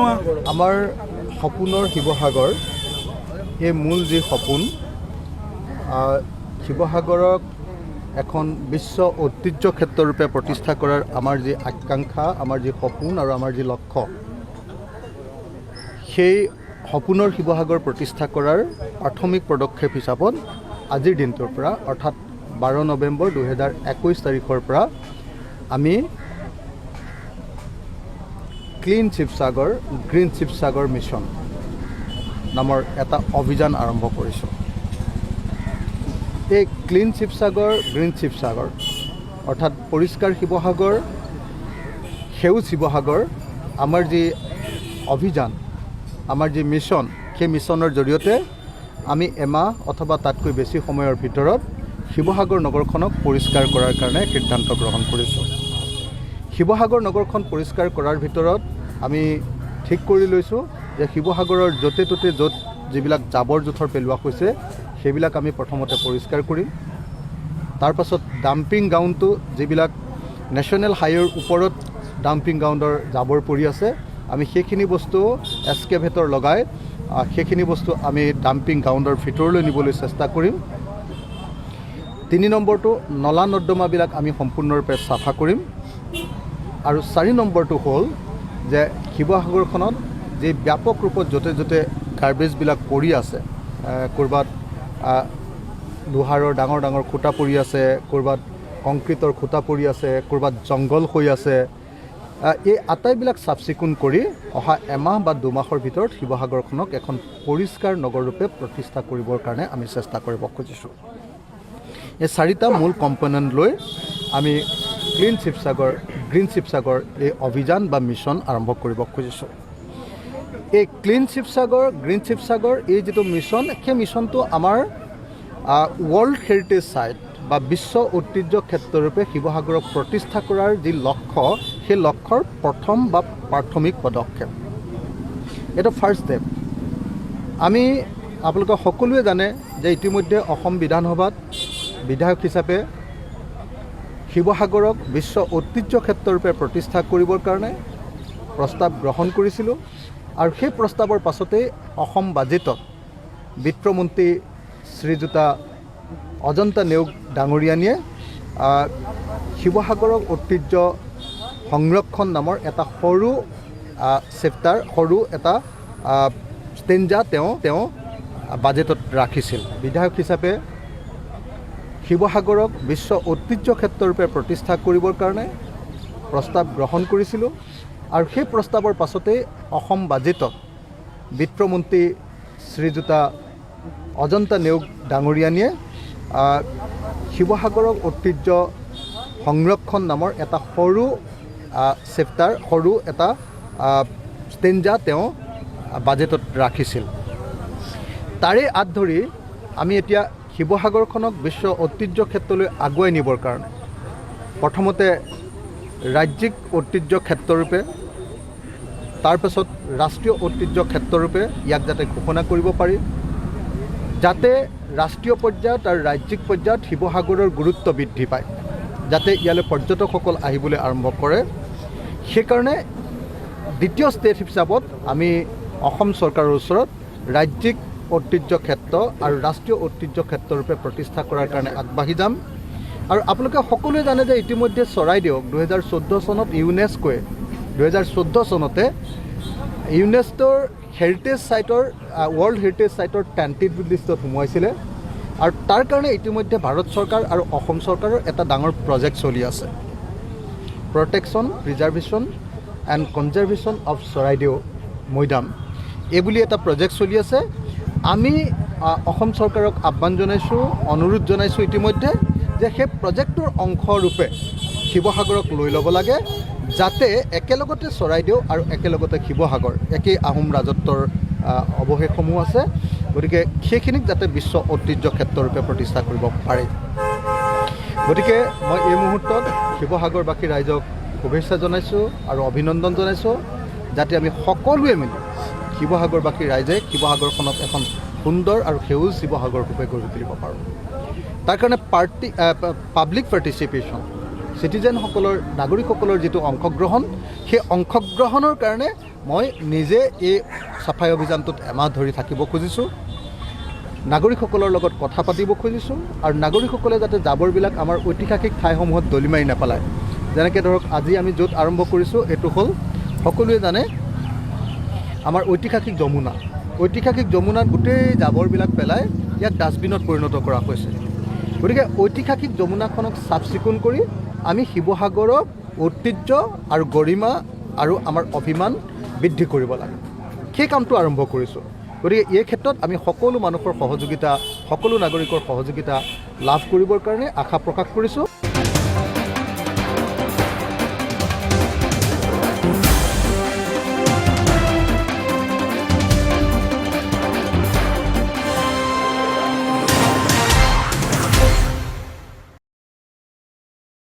আমাৰ সপোনৰ শিৱসাগৰ এই মূল যি সপোন শিৱসাগৰক এখন বিশ্ব ঐতিহ্য ক্ষেত্ৰৰূপে প্ৰতিষ্ঠা কৰাৰ আমাৰ যি আকাংক্ষা আমাৰ যি সপোন আৰু আমাৰ যি লক্ষ্য সেই সপোনৰ শিৱসাগৰ প্ৰতিষ্ঠা কৰাৰ প্ৰাথমিক পদক্ষেপ হিচাপত আজিৰ দিনটোৰ পৰা অৰ্থাৎ 12 নৱেম্বৰ 2021 তাৰিখৰ পৰা আমি clean Sivasagar green Sivasagar mission নামৰ এটা অভিযান আৰম্ভ কৰিছোঁ। এই ক্লিন শিৱসাগৰ গ্ৰীণ শিৱসাগৰ অৰ্থাৎ পৰিষ্কাৰ শিৱসাগৰ সেউজ শিৱসাগৰ আমাৰ যি অভিযান আমাৰ যি মিছন সেই মিছনৰ জৰিয়তে আমি এমাহ অথবা তাতকৈ বেছি সময়ৰ ভিতৰত শিৱসাগৰ নগৰখনক পৰিষ্কাৰ কৰাৰ কাৰণে সিদ্ধান্ত গ্ৰহণ কৰিছোঁ। শিৱসাগৰ নগৰখন পৰিষ্কাৰ কৰাৰ ভিতৰত আমি ঠিক কৰি লৈছোঁ যে শিৱসাগৰৰ য'তে ত'তে য'ত যিবিলাক জাবৰ জোঁথৰ পেলোৱা হৈছে সেইবিলাক আমি প্ৰথমতে পৰিষ্কাৰ কৰিম। তাৰ পাছত ডাম্পিং গ্ৰাউণ্ডটো যিবিলাক নেশ্যনেল হাইৱেৰ ওপৰত ডাম্পিং গ্ৰাউণ্ডৰ জাবৰ পৰি আছে আমি সেইখিনি বস্তু এক্সকেভেটৰ লগাই সেইখিনি বস্তু আমি ডাম্পিং গ্ৰাউণ্ডৰ ভিতৰলৈ নিবলৈ চেষ্টা কৰিম। 3 নম্বৰটো নলা নৰ্দমাবিলাক আমি সম্পূৰ্ণৰূপে চাফা কৰিম। আৰু 4 নম্বৰটো হ'ল যে শিৱসাগৰখনত যি ব্যাপক ৰূপত য'তে য'তে গাৰ্বেজবিলাক পৰি আছে ক'ৰবাত লোহাৰৰ ডাঙৰ ডাঙৰ খুঁটা পৰি আছে ক'ৰবাত কংক্ৰিটৰ খুঁটা পৰি আছে ক'ৰবাত জংঘল হৈ আছে এই আটাইবিলাক চাফ চিকুণ কৰি অহা এমাহ বা 2 মাহৰ ভিতৰত শিৱসাগৰখনক এখন পৰিষ্কাৰ নগৰৰূপে প্ৰতিষ্ঠা কৰিবৰ কাৰণে আমি চেষ্টা কৰিব খুজিছোঁ। এই 4টা মূল কম্পনেণ্ট লৈ আমি ক্লিন শিৱসাগৰ গ্ৰীণ শিৱসাগৰ এই অভিযান বা মিছন আৰম্ভ কৰিব খুজিছোঁ। এই ক্লিন শিৱসাগৰ গ্ৰীণ শিৱসাগৰ এই যিটো মিছন সেই মিছনটো আমাৰ ৱৰ্ল্ড হেৰিটেজ চাইট বা বিশ্ব ঐতিহ্য ক্ষেত্ৰৰূপে শিৱসাগৰক প্ৰতিষ্ঠা কৰাৰ যি লক্ষ্য সেই লক্ষ্যৰ প্ৰথম বা প্ৰাথমিক পদক্ষেপ। এইটো ফাৰ্ষ্ট ষ্টেপ। আমি আপোনালোকে সকলোৱে জানে যে ইতিমধ্যে অসম বিধানসভাত বিধায়ক হিচাপে শিৱসাগৰক বিশ্ব ঐতিহ্য ক্ষেত্ৰৰূপে প্ৰতিষ্ঠা কৰিবৰ কাৰণে প্ৰস্তাৱ গ্ৰহণ কৰিছিলোঁ আৰু সেই প্ৰস্তাৱৰ পাছতেই অসম বাজেটত বিত্তমন্ত্ৰী শ্ৰীযুতা অজন্তা নেওগ ডাঙৰীয়ানীয়ে শিৱসাগৰক ঐতিহ্য সংৰক্ষণ নামৰ এটা সৰু চেপ্টাৰ সৰু এটা ষ্টেঞ্জা তেওঁ বাজেটত ৰাখিছিল। বিধায়ক হিচাপে শিৱসাগৰক বিশ্ব ঐতিহ্য ক্ষেত্ৰৰূপে প্ৰতিষ্ঠা কৰিবৰ কাৰণে প্ৰস্তাৱ গ্ৰহণ কৰিছিলোঁ আৰু সেই প্ৰস্তাৱৰ পাছতেই অসম বাজেটত বিত্তমন্ত্ৰী শ্ৰীযুতা অজন্তা নেওগ ডাঙৰীয়ানীয়ে শিৱসাগৰক ঐতিহ্য সংৰক্ষণ নামৰ এটা সৰু চেপ্টাৰ সৰু এটা ষ্টেঞ্জা তেওঁ বাজেটত ৰাখিছিল। তাৰে আঁত ধৰি আমি এতিয়া শিৱসাগৰখনক বিশ্ব ঐতিহ্য ক্ষেত্ৰলৈ আগুৱাই নিবৰ কাৰণে প্ৰথমতে ৰাজ্যিক ঐতিহ্য ক্ষেত্ৰৰূপে তাৰপাছত ৰাষ্ট্ৰীয় ঐতিহ্য ক্ষেত্ৰৰূপে ইয়াক যাতে ঘোষণা কৰিব পাৰি যাতে ৰাষ্ট্ৰীয় পৰ্যায়ত আৰু ৰাজ্যিক পৰ্যায়ত শিৱসাগৰৰ গুৰুত্ব বৃদ্ধি পায় যাতে ইয়ালৈ পৰ্যটকসকল আহিবলৈ আৰম্ভ কৰে। সেইকাৰণে দ্বিতীয় ষ্টেপ হিচাপত আমি অসম চৰকাৰৰ ওচৰত ৰাজ্যিক ঐতিহ্য ক্ষেত্ৰ আৰু ৰাষ্ট্ৰীয় ঐতিহ্য ক্ষেত্ৰৰূপে প্ৰতিষ্ঠা কৰাৰ কাৰণে আগবাঢ়ি যাম। আৰু আপোনালোকে সকলোৱে জানে যে ইতিমধ্যে চৰাইদেউক 2014 চনত ইউনেস্কোৱে 2014 চনতে ইউনেস্কোৰ হেৰিটেজ চাইটৰ ৱৰ্ল্ড হেৰিটেজ চাইটৰ 10th লিষ্টত সোমোৱাইছিলে আৰু তাৰ কাৰণে ইতিমধ্যে ভাৰত চৰকাৰ আৰু অসম চৰকাৰৰ এটা ডাঙৰ প্ৰজেক্ট চলি আছে protection preservation and conservation of Charaideo Maidam এইবুলি এটা প্ৰজেক্ট চলি আছে। আমি অসম চৰকাৰক আহ্বান জনাইছোঁ অনুৰোধ জনাইছোঁ ইতিমধ্যে যে সেই প্ৰজেক্টটোৰ অংশৰূপে শিৱসাগৰক লৈ ল'ব লাগে যাতে একেলগতে চৰাইদেউ আৰু একেলগতে শিৱসাগৰ একেই আহোম ৰাজত্বৰ অৱশেষসমূহ আছে গতিকে সেইখিনিক যাতে বিশ্ব ঐতিহ্য ক্ষেত্ৰৰূপে প্ৰতিষ্ঠা কৰিব পাৰে। গতিকে মই এই মুহূৰ্তত শিৱসাগৰবাসী ৰাইজক শুভেচ্ছা জনাইছোঁ আৰু অভিনন্দন জনাইছোঁ যাতে আমি সকলোৱে মিলি শিৱসাগৰবাসী ৰাইজে শিৱসাগৰখনক এখন সুন্দৰ আৰু সেউজ শিৱসাগৰ ৰূপে গঢ়ি তুলিব পাৰোঁ। তাৰ কাৰণে পাব্লিক পাৰ্টিচিপেশ্যন চিটিজেনসকলৰ নাগৰিকসকলৰ যিটো অংশগ্ৰহণ সেই অংশগ্ৰহণৰ কাৰণে মই নিজে এই চাফাই অভিযানটোত এমাহ ধৰি থাকিব খুজিছোঁ নাগৰিকসকলৰ লগত কথা পাতিব খুজিছোঁ আৰু নাগৰিকসকলে যাতে জাবৰবিলাক আমাৰ ঐতিহাসিক ঠাইসমূহত দলি মাৰি নেপেলায় যেনেকৈ ধৰক আজি আমি য'ত আৰম্ভ কৰিছোঁ এইটো হ'ল সকলোৱে জানে আমাৰ ঐতিহাসিক যমুনাত গোটেই জাবৰবিলাক পেলাই ইয়াক ডাষ্টবিনত পৰিণত কৰা হৈছে গতিকে ঐতিহাসিক যমুনাখনক চাফ চিকুণ কৰি আমি শিৱসাগৰক ঐতিহ্য আৰু গৰিমা আৰু আমাৰ অভিমান বৃদ্ধি কৰিব লাগে সেই কামটো আৰম্ভ কৰিছোঁ গতিকে এই ক্ষেত্ৰত আমি সকলো মানুহৰ সহযোগিতা সকলো নাগৰিকৰ সহযোগিতা লাভ কৰিবৰ কাৰণে আশা প্ৰকাশ কৰিছোঁ